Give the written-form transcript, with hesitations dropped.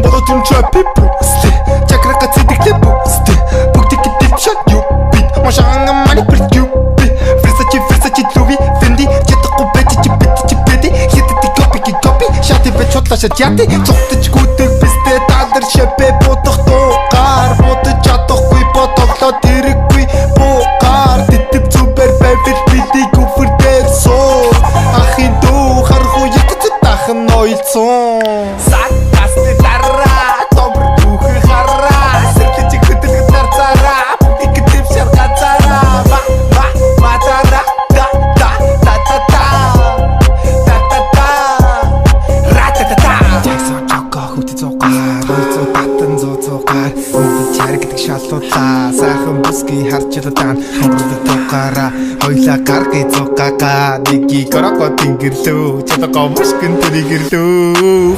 болоод юм чапи пүстэй чакрака цэдэгтэй пүстэй бүгдийг дэвчээ юу бит машаанга мани притю Versace Louis Fendi чадахгүй байж чи бити хитэти копи шати бич хутлаша чати цогтч гүдэг бистэй дадар шапе бодох дуугаар бодож чадахгүй бодлоо тэрэггүй буугаар тэтгэв супер бэбит бити гүфэр дээр суу ахын дуу харахуу ятц тахан ойлцсон сакасты дараа добр дүүхэ хараа сэртэж хөдөлгөд нарцараа бүгдийг дэвшэр газараа сайхан бүсгүй харж чадсан хөрөг токара хоёлаа гаргий цугаага нэгийг гороо тэнгэрлөө чадгаа мушгэн тэрэглөө